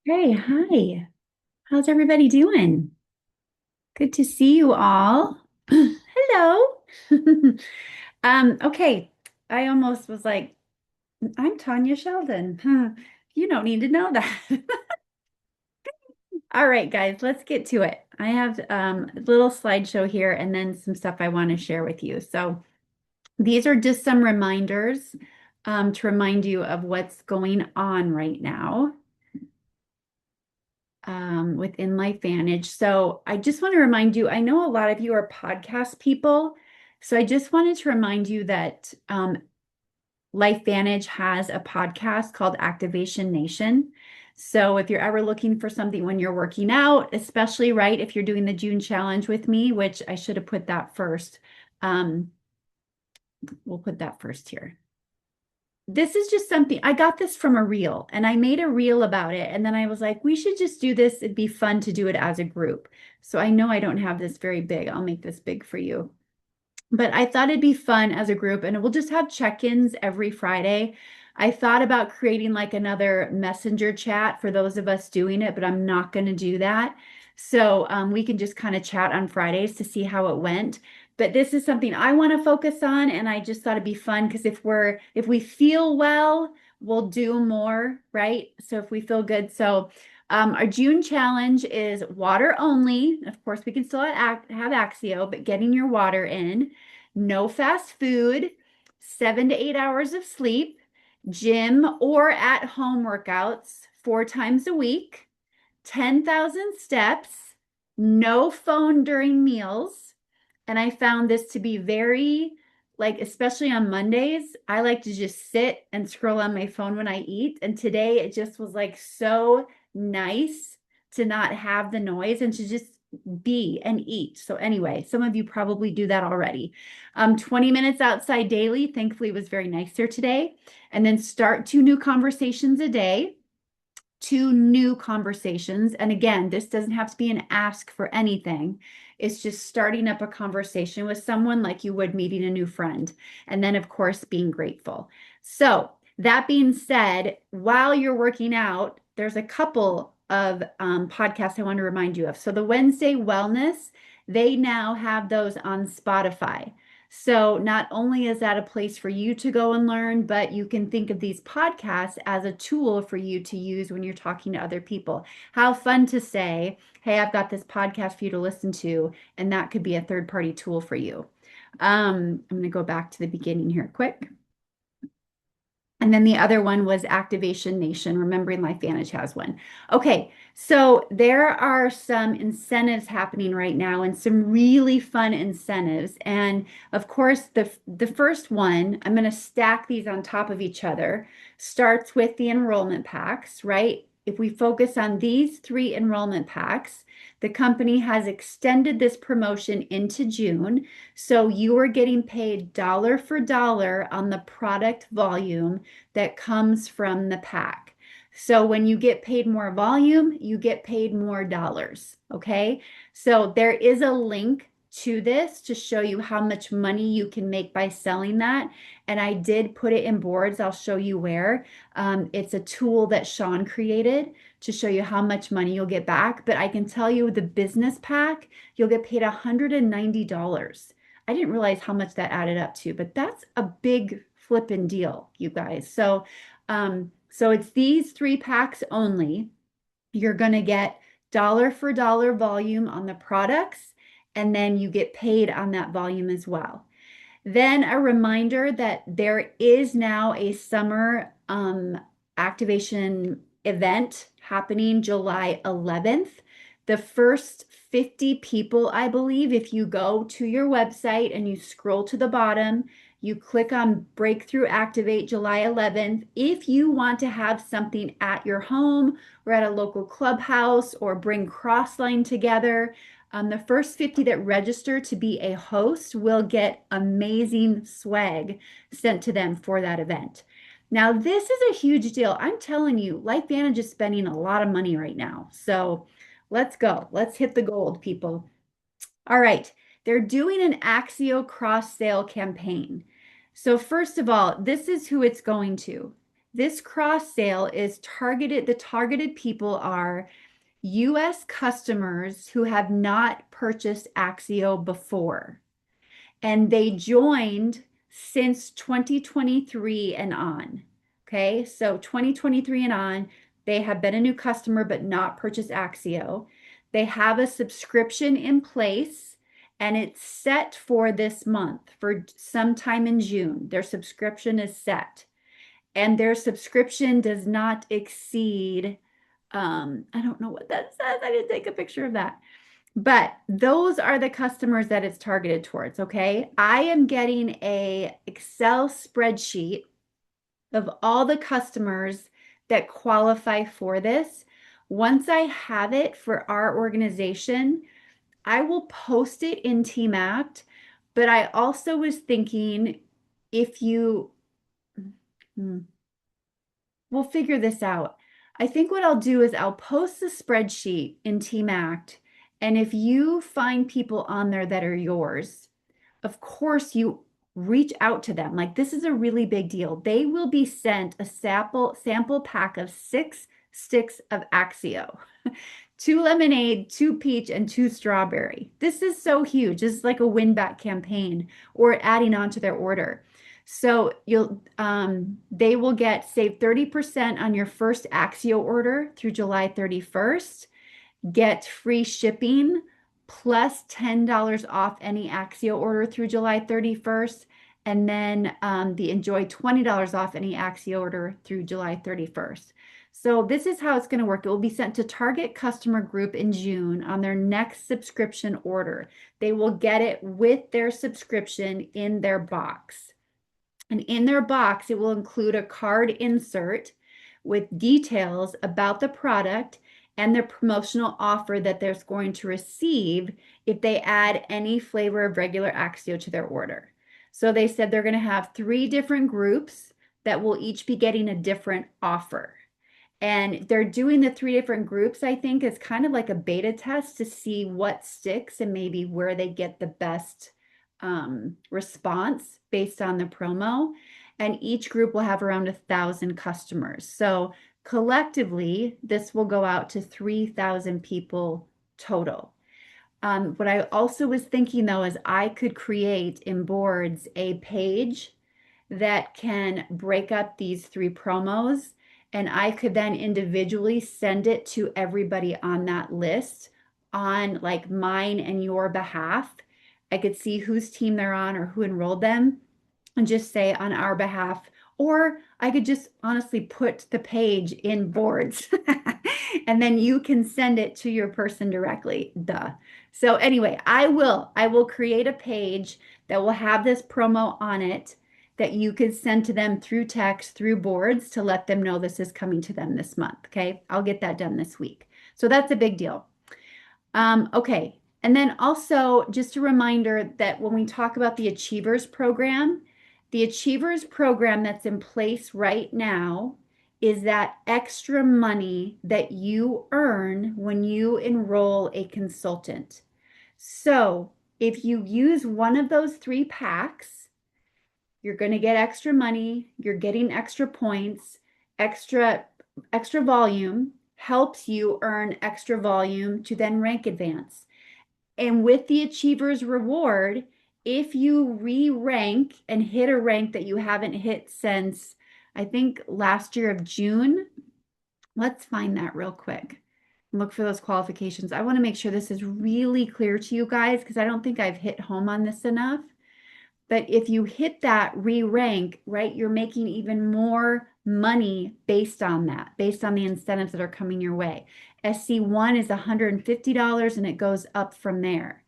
Hey, hi. How's everybody doing? Good to see you all. Hello. Okay. I almost was like, I'm Tanya Sheldon. Huh. You don't need to know that. All right, guys, let's get to it. I have a little slideshow here and then some stuff I want to share with you. So these are just some reminders to remind you of what's going on right now. Within LifeVantage. So I just want to remind you, I know a lot of you are podcast people. So I just wanted to remind you that LifeVantage has a podcast called Activation Nation. So if you're ever looking for something when you're working out, especially right if you're doing the June challenge with me, which I should have put that first. Um, we'll put that first here. This is just something I got this from a reel and I made a reel about it. And then I was like, we should just do this. It'd be fun to do it as a group. So I know I don't have this very big. I'll make this big for you. But I thought it'd be fun as a group and we'll just have check-ins every Friday. I thought about creating like another messenger chat for those of us doing it, but I'm not going to do that. So we can just kind of chat on Fridays to see how it went. But this is something I want to focus on, and I just thought it'd be fun because if we feel well, we'll do more, right? So if we feel good. So our June challenge is water only. Of course, we can still have Axio, but getting your water in, no fast food, 7 to 8 hours of sleep, gym or at home workouts 4 times a week, 10,000 steps, no phone during meals. And I found this to be very, like, especially on Mondays, I like to just sit and scroll on my phone when I eat. And today it just was like so nice to not have the noise and to just be and eat. So anyway, some of you probably do that already. 20 minutes outside daily, thankfully was very nice here today. And then start 2 new conversations a day, 2 new conversations. And again, this doesn't have to be an ask for anything. It's just starting up a conversation with someone like you would meeting a new friend. And then, of course, being grateful. So, that being said, while you're working out, there's a couple of podcasts I want to remind you of. So, the Wednesday Wellness, they now have those on Spotify. So not only is that a place for you to go and learn, but you can think of these podcasts as a tool for you to use when you're talking to other people. How fun to say, hey, I've got this podcast for you to listen to, and that could be a third party tool for you. I'm going to go back to the beginning here quick. And then the other one was Activation Nation. Remembering LifeVantage has one. Okay, so there are some incentives happening right now and some really fun incentives. And of course, the first one, I'm going to stack these on top of each other, starts with the enrollment packs, right? If we focus on these 3 enrollment packs, the company has extended this promotion into June. So you are getting paid dollar for dollar on the product volume that comes from the pack. So when you get paid more volume, you get paid more dollars. Okay. So there is a link to this to show you how much money you can make by selling that. And I did put it in boards. I'll show you where. It's a tool that Sean created to show you how much money you'll get back. But I can tell you the business pack, you'll get paid $190. I didn't realize how much that added up to, but that's a big flipping deal, you guys. So it's these 3 packs only. You're going to get dollar for dollar volume on the products, and then you get paid on that volume as well. Then a reminder that there is now a summer activation event happening July 11th. The first 50 people, I believe, if you go to your website and you scroll to the bottom, you click on Breakthrough Activate July 11th. If you want to have something at your home or at a local clubhouse or bring Crossline together, the first 50 that register to be a host will get amazing swag sent to them for that event. Now, this is a huge deal. I'm telling you, LifeVantage is spending a lot of money right now. So let's go. Let's hit the gold, people. All right. They're doing an Axio cross sale campaign. So, first of all, this is who it's going to. This cross sale is targeted, the targeted people are US customers who have not purchased Axio before, and they joined since 2023 and on. Okay, so 2023 and on, they have been a new customer but not purchased Axio. They have a subscription in place and it's set for this month, for sometime in June. Their subscription is set and their subscription does not exceed, I don't know what that says. I didn't take a picture of that. But those are the customers that it's targeted towards, okay? I am getting a Excel spreadsheet of all the customers that qualify for this. Once I have it for our organization, I will post it in TeamAct, but I also was thinking if you, hmm, we'll figure this out. I think what I'll do is I'll post the spreadsheet in TeamAct, and if you find people on there that are yours, of course you reach out to them. Like this is a really big deal. They will be sent a sample pack of 6 sticks of Axio. 2 lemonade, 2 peach, and 2 strawberry. This is so huge. This is like a win back campaign or adding on to their order. So they will save 30% on your first Axio order through July 31st, get free shipping plus $10 off any Axio order through July 31st, and then enjoy $20 off any Axio order through July 31st. So this is how it's going to work. It will be sent to target customer group in June on their next subscription order. They will get it with their subscription in their box. And in their box, it will include a card insert with details about the product and their promotional offer that they're going to receive if they add any flavor of regular Axio to their order. So they said they're going to have 3 different groups that will each be getting a different offer. And they're doing the 3 different groups, I think, as kind of like a beta test to see what sticks and maybe where they get the best response based on the promo. And each group will have around 1,000 customers. So collectively, this will go out to 3,000 people total. What I also was thinking though is I could create in Boards a page that can break up these 3 promos, and I could then individually send it to everybody on that list on like mine and your behalf. I could see whose team they're on or who enrolled them and just say on our behalf, or I could just honestly put the page in Boards and then you can send it to your person directly. Duh. So anyway, I will create a page that will have this promo on it that you can send to them through text, through Boards to let them know this is coming to them this month. Okay. I'll get that done this week. So that's a big deal. Okay. And then also just a reminder that when we talk about the Achievers program that's in place right now is that extra money that you earn when you enroll a consultant. So if you use one of those 3 packs, you're going to get extra money, you're getting extra points, extra volume helps you earn extra volume to then rank advance. And with the Achievers reward, if you re-rank and hit a rank that you haven't hit since, I think last year of June, let's find that real quick. Look for those qualifications. I want to make sure this is really clear to you guys because I don't think I've hit home on this enough. But if you hit that re-rank, right, you're making even more money based on that, based on the incentives that are coming your way. SC1 is $150 and it goes up from there.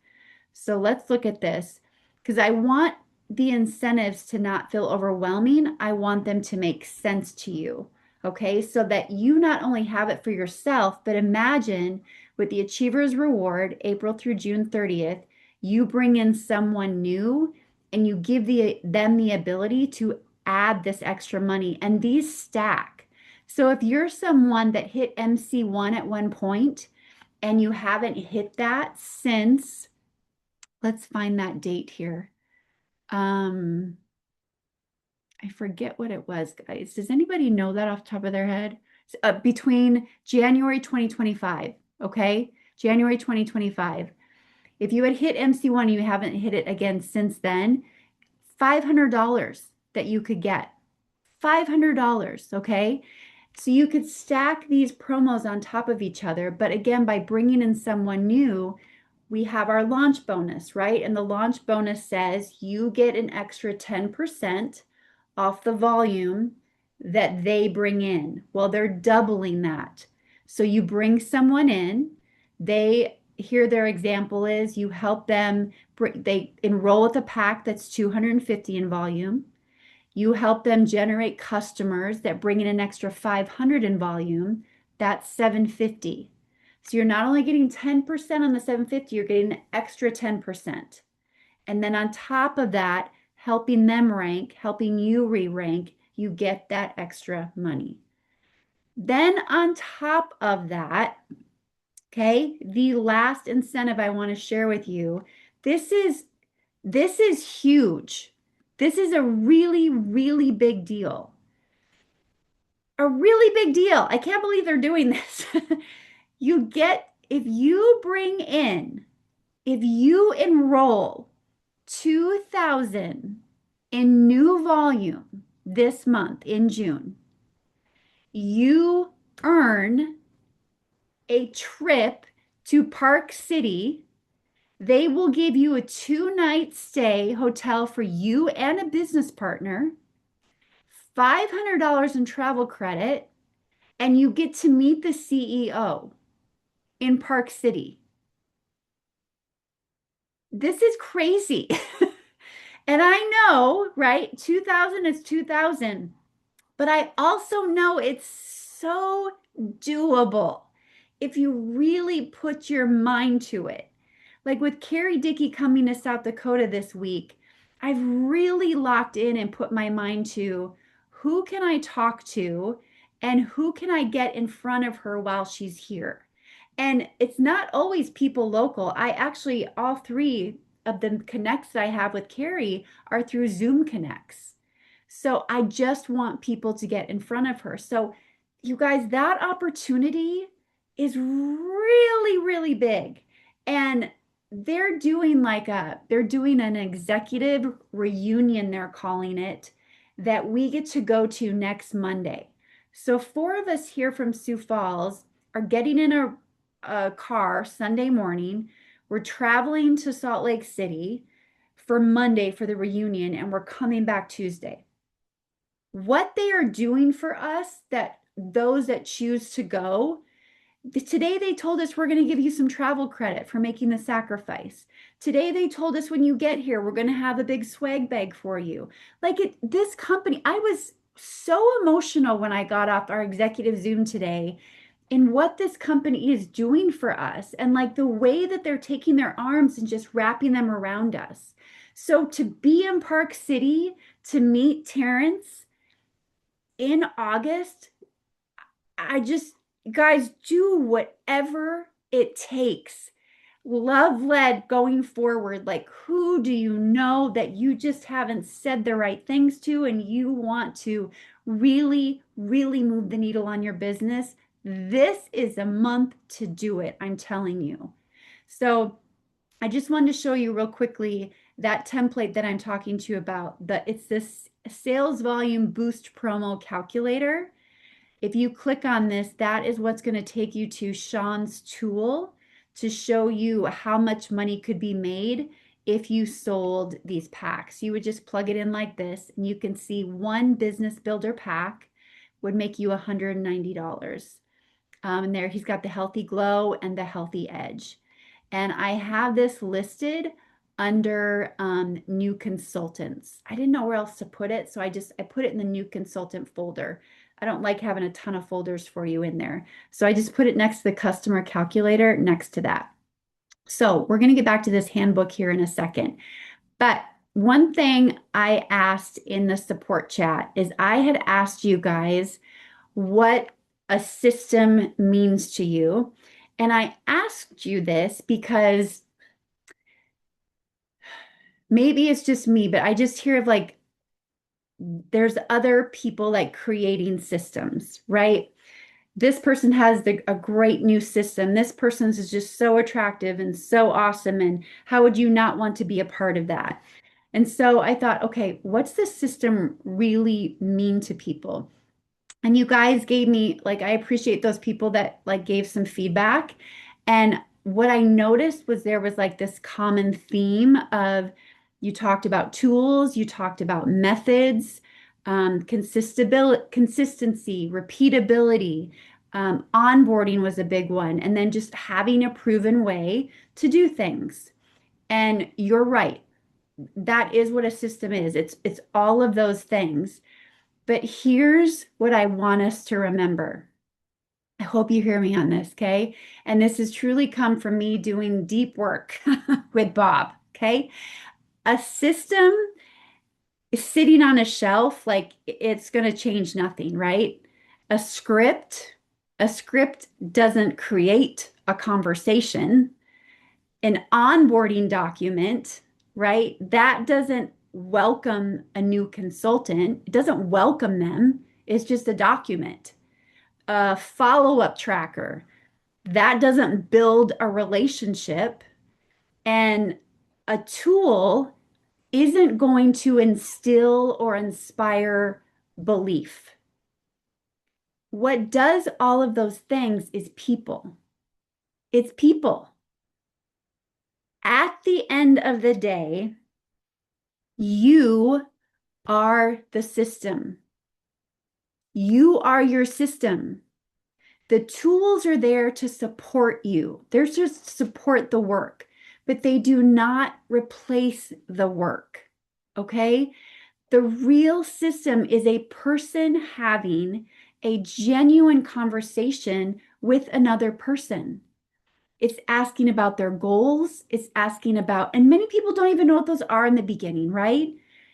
So let's look at this because I want the incentives to not feel overwhelming. I want them to make sense to you. Okay, so that you not only have it for yourself, but imagine with the Achievers Reward, April through June 30th, you bring in someone new and you give them the ability to add this extra money, and these stack. So if you're someone that hit MC1 at one point and you haven't hit that since, let's find that date here. I forget what it was, guys. Does anybody know that off the top of their head? Between January 2025, okay? January 2025. If you had hit MC1, you haven't hit it again since then, $500 that you could get. $500, okay? So you could stack these promos on top of each other. But again, by bringing in someone new, we have our launch bonus, right? And the launch bonus says you get an extra 10% off the volume that they bring in. Well, they're doubling that. So you bring someone in, they here their example is you help them, they enroll with a pack that's 250 in volume. You help them generate customers that bring in an extra 500 in volume. That's 750. So you're not only getting 10% on the 750, you're getting an extra 10%. And then on top of that, helping them rank, helping you re-rank, you get that extra money. Then on top of that, okay, the last incentive I want to share with you, this is huge. This is a really, really big deal. A really big deal. I can't believe they're doing this. You get, if you bring in, if you enroll 2,000 in new volume this month in June, you earn a trip to Park City. They will give you a 2-night stay hotel for you and a business partner, $500 in travel credit, and you get to meet the CEO in Park City. This is crazy. And I know, right? 2000 is 2000, but I also know it's so doable if you really put your mind to it. Like with Carrie Dickey coming to South Dakota this week, I've really locked in and put my mind to who can I talk to and who can I get in front of her while she's here. And it's not always people local. I actually, all three of the connects that I have with Carrie are through Zoom connects. So I just want people to get in front of her. So you guys, that opportunity is really, really big. And they're doing an executive reunion, they're calling it, that we get to go to next Monday. So 4 of us here from Sioux Falls are getting in a car Sunday morning. We're traveling to Salt Lake City for Monday for the reunion, and we're coming back Tuesday. What they are doing for us, that those that choose to go, today they told us we're going to give you some travel credit for making the sacrifice. Today they told us when you get here, we're going to have a big swag bag for you. This company, I was so emotional when I got off our executive Zoom today in what this company is doing for us and like the way that they're taking their arms and just wrapping them around us. So to be in Park City, to meet Terrence in August, I just, guys, do whatever it takes. Love led going forward. Like, who do you know that you just haven't said the right things to and you want to really, really move the needle on your business? This is a month to do it, I'm telling you. So I just wanted to show you real quickly that template that I'm talking to you about. It's this sales volume boost promo calculator. If you click on this, that is what's going to take you to Sean's tool to show you how much money could be made if you sold these packs. You would just plug it in like this, and you can see one business builder pack would make you $190. And there he's got the healthy glow and the healthy edge. And I have this listed under new consultants. I didn't know where else to put it, so I put it in the new consultant folder. I don't like having a ton of folders for you in there. So I just put it next to the customer calculator next to that. So we're going to get back to this handbook here in a second. But one thing I asked in the support chat is I had asked you guys what a system means to you. And I asked you this because maybe it's just me, but I just hear of like there's other people like creating systems, right? This person has a great new system. This person's is just so attractive and so awesome. And how would you not want to be a part of that? And so I thought, okay, what's this system really mean to people? And you guys gave me, like, I appreciate those people that like gave some feedback. And what I noticed was there was like this common theme of you talked about tools, you talked about methods, consistency, repeatability, onboarding was a big one, and then just having a proven way to do things. And you're right. That is what a system is. It's all of those things. But here's what I want us to remember. I hope you hear me on this, okay? And this has truly come from me doing deep work with Bob, okay? A system is sitting on a shelf, like it's going to change nothing, right? A script, a script doesn't create a conversation. An onboarding document, right? That doesn't welcome a new consultant. It doesn't welcome them. It's just a document. A follow-up tracker, that doesn't build a relationship. And a tool isn't going to instill or inspire belief. What does all of those things is people. It's people. At the end of the day, you are the system. You are your system. The tools are there to support you. They're just to support the work, but they do not replace the work. Okay? The real system is a person having a genuine conversation with another person. It's asking about their goals. It's asking about, and many people don't even know what those are in the beginning, right?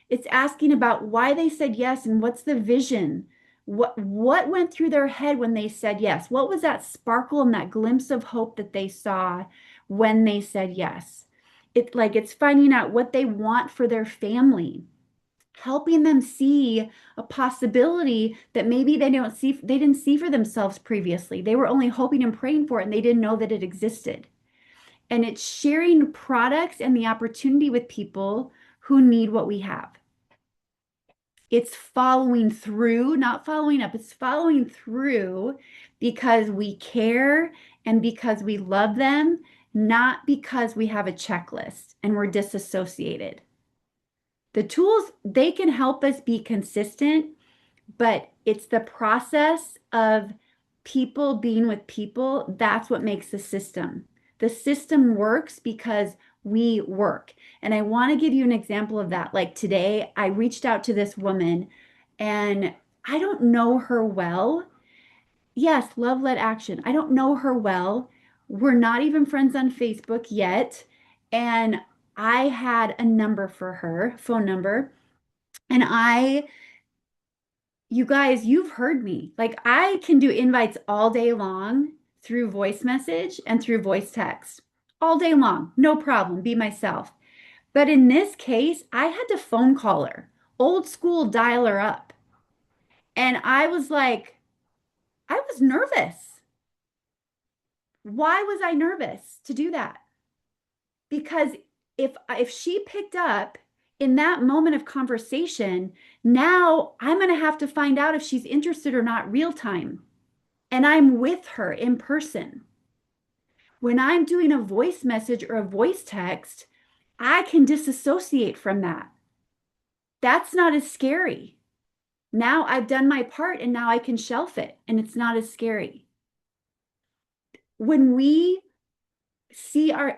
It's asking about why they said yes and what's the vision. What went through their head when they said yes? What was that sparkle and that glimpse of hope that they saw when they said yes? It's finding out what they want for their family, helping them see a possibility that maybe they didn't see for themselves previously. They were only hoping and praying for it and they didn't know that it existed. And it's sharing products and the opportunity with people who need what we have. It's following through, not following up. It's following through because we care and because we love them, not because we have a checklist and we're disassociated. The tools, they can help us be consistent, but it's the process of people being with people. That's what makes the system. The system works because we work. And I want to give you an example of that. Like today, I reached out to this woman and I don't know her well. Yes, love led action. I don't know her well. We're not even friends on Facebook yet. And I had a number for her, phone number. And you guys, you've heard me. Like I can do invites all day long through voice message and through voice text all day long. No problem. Be myself. But in this case, I had to phone call her, old school dial her up. And I was like, I was nervous. Why was I nervous to do that? Because if she picked up in that moment of conversation, now I'm going to have to find out if she's interested or not real time. And I'm with her in person. When I'm doing a voice message or a voice text, I can disassociate from that. That's not as scary. Now I've done my part and now I can shelf it and it's not as scary. When we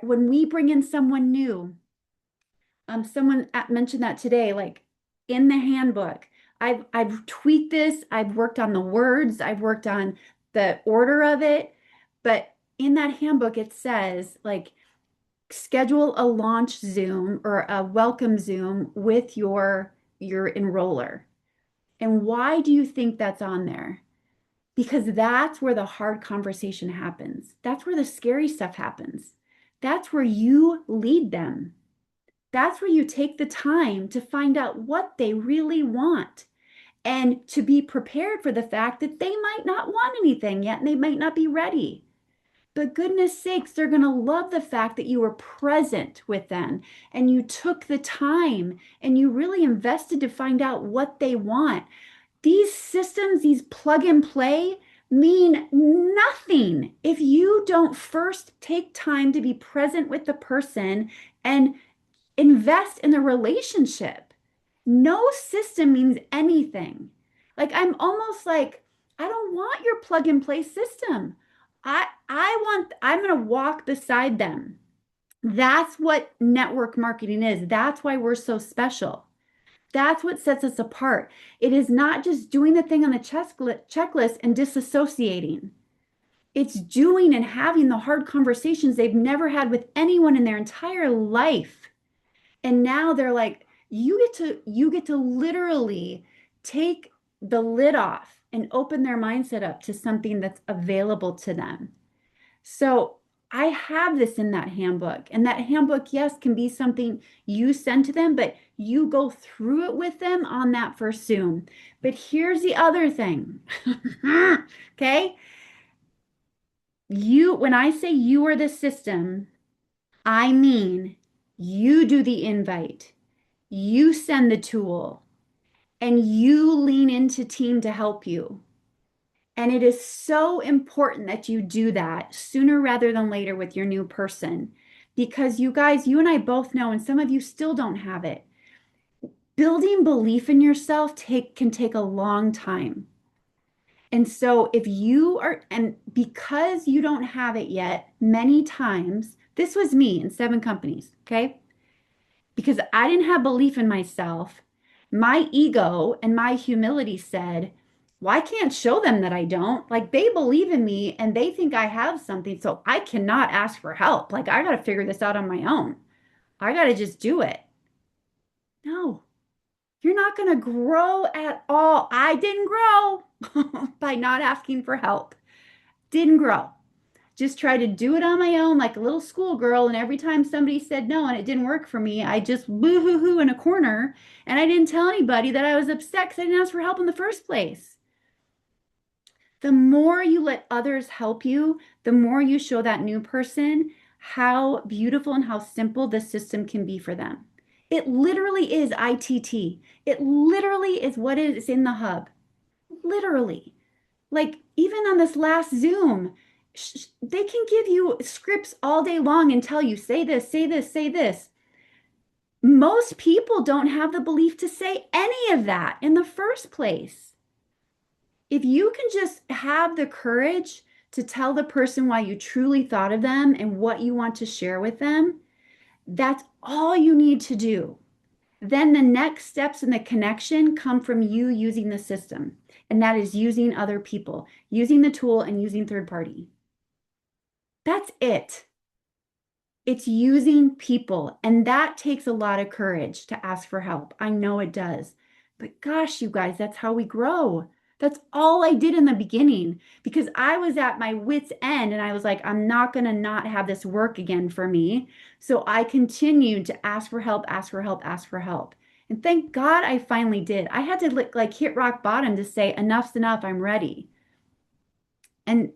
when we bring in someone new, someone mentioned that today, like in the handbook. I've tweaked this. I've worked on the words. I've worked on the order of it. But in that handbook, it says like schedule a launch Zoom or a welcome Zoom with your enroller. And why do you think that's on there? Because that's where the hard conversation happens. That's where the scary stuff happens. That's where you lead them. That's where you take the time to find out what they really want and to be prepared for the fact that they might not want anything yet and they might not be ready. But goodness sakes, they're going to love the fact that you were present with them and you took the time and you really invested to find out what they want. These systems, these plug and play, mean nothing if you don't first take time to be present with the person and invest in the relationship. No system means anything. Like I'm almost like, I don't want your plug and play system. I'm going to walk beside them. That's what network marketing is. That's why we're so special. That's what sets us apart. It is not just doing the thing on the checklist and disassociating. It's doing and having the hard conversations they've never had with anyone in their entire life. And now they're like, you get to literally take the lid off and open their mindset up to something that's available to them. So I have this in that handbook. And that handbook, yes, can be something you send to them, but you go through it with them on that first Zoom. But here's the other thing. Okay? When I say you are the system, I mean you do the invite, you send the tool, and you lean into team to help you. And it is so important that you do that sooner rather than later with your new person. Because you guys, you and I both know, and some of you still don't have it, building belief in yourself can take a long time. And so if you are, and because you don't have it yet, many times, this was me in 7 companies, okay? Because I didn't have belief in myself, my ego and my humility said, well, I can't show them that I don't. Like they believe in me and they think I have something, so I cannot ask for help. Like I got to figure this out on my own. I got to just do it. No, you're not going to grow at all. I didn't grow by not asking for help. Didn't grow. Just tried to do it on my own like a little schoolgirl. And every time somebody said no and it didn't work for me, I just boo hoo hoo in a corner. And I didn't tell anybody that I was upset because I didn't ask for help in the first place. The more you let others help you, the more you show that new person how beautiful and how simple the system can be for them. It literally is ITT. It literally is what is in the hub. Literally. Like even on this last Zoom, they can give you scripts all day long and tell you, say this, say this, say this. Most people don't have the belief to say any of that in the first place. If you can just have the courage to tell the person why you truly thought of them and what you want to share with them, that's all you need to do. Then the next steps in the connection come from you using the system, and that is using other people, using the tool and using third party. That's it. It's using people, and that takes a lot of courage to ask for help. I know it does. But gosh, you guys, that's how we grow. That's all I did in the beginning because I was at my wit's end and I was like, I'm not going to not have this work again for me. So I continued to ask for help, ask for help, ask for help. And thank God I finally did. I had to like hit rock bottom to say, enough's enough, I'm ready. And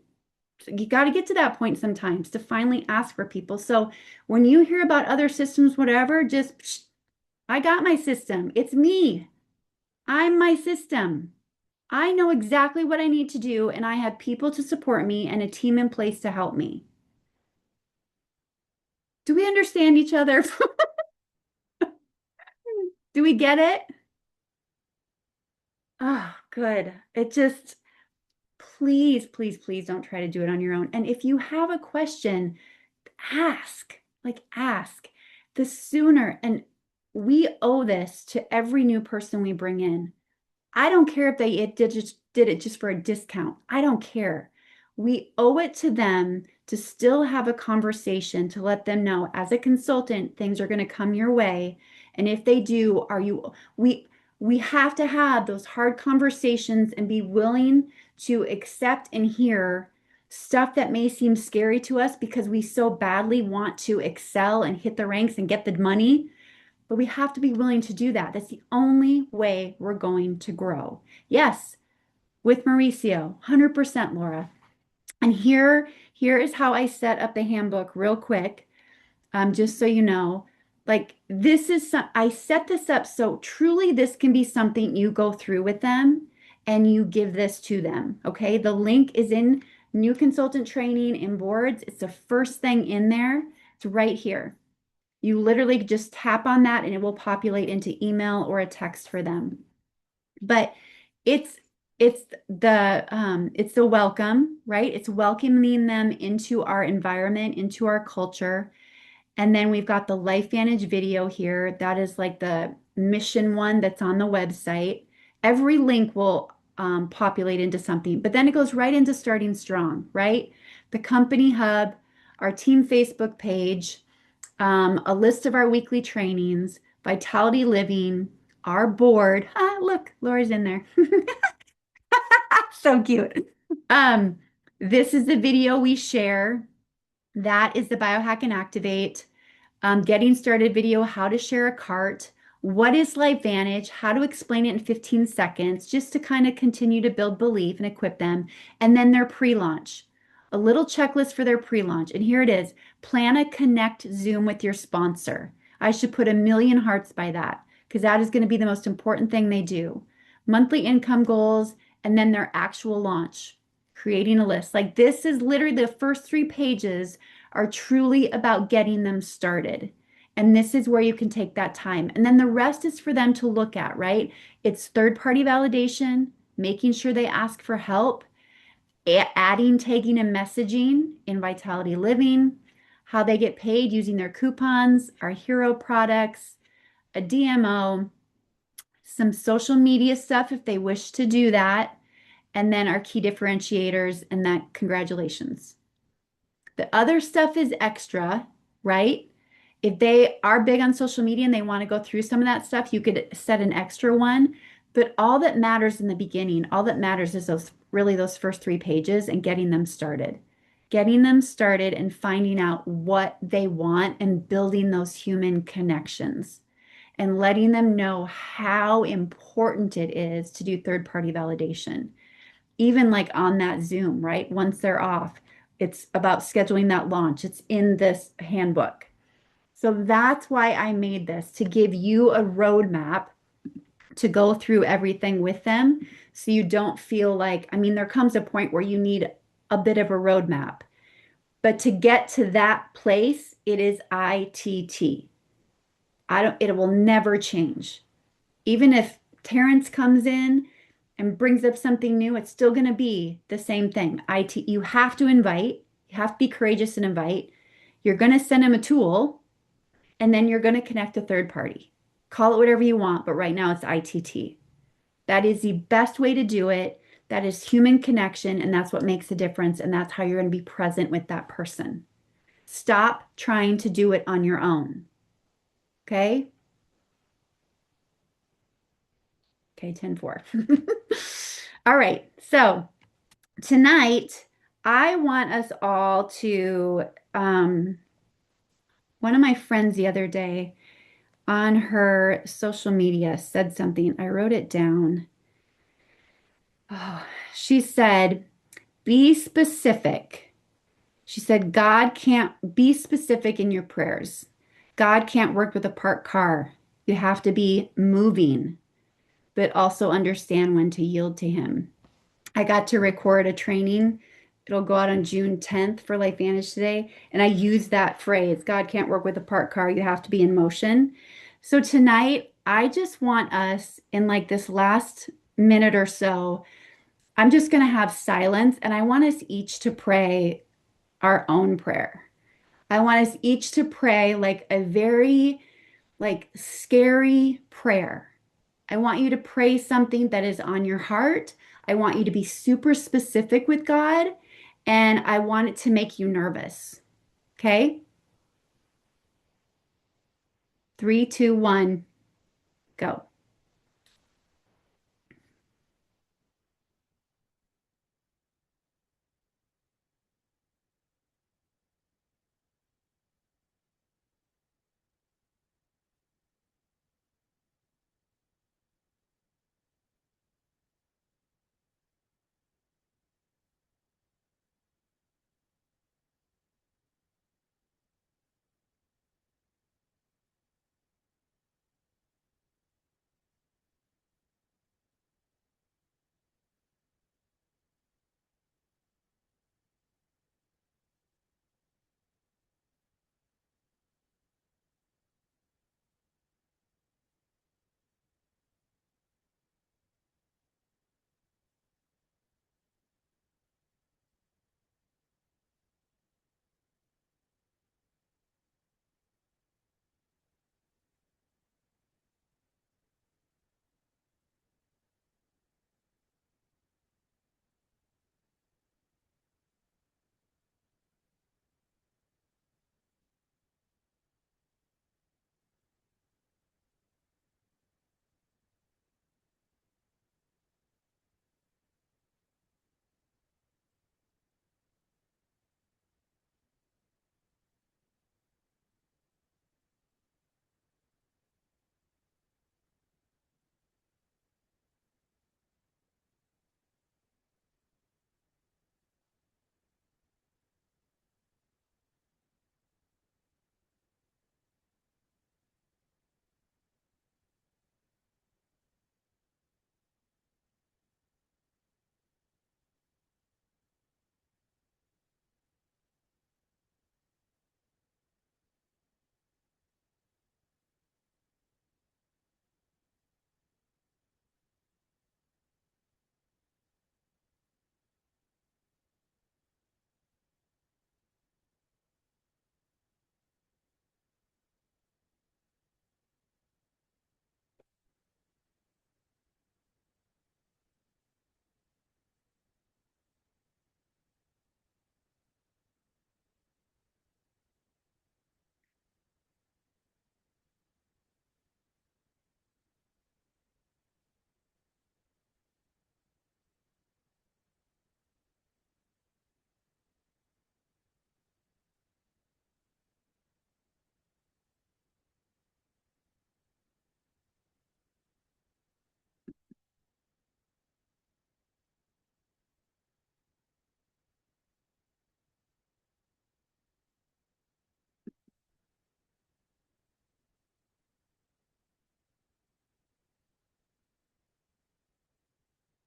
you got to get to that point sometimes to finally ask for people. So when you hear about other systems, whatever, just, I got my system. It's me. I'm my system. I know exactly what I need to do, and I have people to support me and a team in place to help me. Do we understand each other? Do we get it? Oh, good. It just, please, please, please don't try to do it on your own. And if you have a question, ask, like ask. The sooner, and we owe this to every new person we bring in. I don't care if did it just for a discount. I don't care. We owe it to them to still have a conversation to let them know as a consultant, things are going to come your way. And if they do, we have to have those hard conversations and be willing to accept and hear stuff that may seem scary to us because we so badly want to excel and hit the ranks and get the money. but we have to be willing to do that. That's the only way we're going to grow. Yes, with Mauricio, 100%, Laura. And here is how I set up the handbook real quick, just so you know. Like this is I set this up so truly this can be something you go through with them and you give this to them. Okay. The link is in new consultant training and boards. It's the first thing in there. It's right here. You literally just tap on that and it will populate into email or a text for them. But it's it's the welcome, right? It's welcoming them into our environment, into our culture. And then we've got the LifeVantage video here. That is like the mission one that's on the website. Every link will populate into something, but then it goes right into Starting Strong, right? The company hub, our team Facebook page, a list of our weekly trainings, Vitality Living, our board. Ah, look, Laura's in there. So cute. Um, this is the video we share. That is the Biohack and Activate. Getting started video, how to share a cart, what is LifeVantage, how to explain it in 15 seconds, just to kind of continue to build belief and equip them. And then their pre-launch, a little checklist for their pre-launch. And here it is, plan a connect Zoom with your sponsor. I should put 1,000,000 hearts by that because that is going to be the most important thing they do. Monthly income goals, and then their actual launch, creating a list. Like this is literally the first 3 pages are truly about getting them started. And this is where you can take that time. And then the rest is for them to look at, right? It's third-party validation, making sure they ask for help, adding, tagging, and messaging in Vitality Living, how they get paid using their coupons, our hero products, a DMO, some social media stuff if they wish to do that, and then our key differentiators, and that congratulations. The other stuff is extra, right? If they are big on social media and they want to go through some of that stuff, you could set an extra one. But all that matters in the beginning, all that matters is those first 3 pages and getting them started. Getting them started and finding out what they want and building those human connections and letting them know how important it is to do third-party validation. Even like on that Zoom, right? Once they're off, it's about scheduling that launch. It's in this handbook. So that's why I made this to give you a roadmap to go through everything with them so you don't feel like, I mean, there comes a point where you need a bit of a roadmap. But to get to that place, it is ITT. It will never change. Even if Terrence comes in and brings up something new, it's still going to be the same thing. You have to invite, you have to be courageous and invite. You're going to send them a tool, and then you're going to connect a third party. Call it whatever you want, but right now it's ITT. That is the best way to do it. That is human connection, and that's what makes a difference, and that's how you're going to be present with that person. Stop trying to do it on your own. Okay? Okay, 10-4. All right. So tonight, I want us all to, one of my friends the other day on her social media said something. I wrote it down. Oh, she said, be specific. She said, God can't be specific in your prayers. God can't work with a parked car. You have to be moving, but also understand when to yield to Him. I got to record a training. It'll go out on June 10th for LifeVantage today. And I use that phrase, God can't work with a parked car. You have to be in motion. So tonight, I just want us in like this last minute or so, I'm just going to have silence and I want us each to pray our own prayer. I want us each to pray like a very like scary prayer. I want you to pray something that is on your heart. I want you to be super specific with God, and I want it to make you nervous. Okay? 3, 2, 1, go.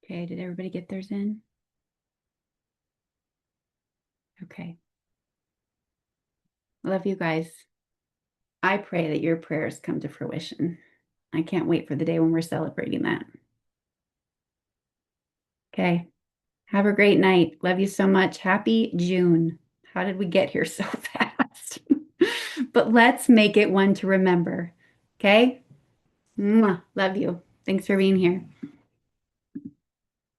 Okay, did everybody get theirs in? Okay. Love you guys. I pray that your prayers come to fruition. I can't wait for the day when we're celebrating that. Okay. Have a great night. Love you so much. Happy June. How did we get here so fast? But let's make it one to remember. Okay? Mwah. Love you. Thanks for being here.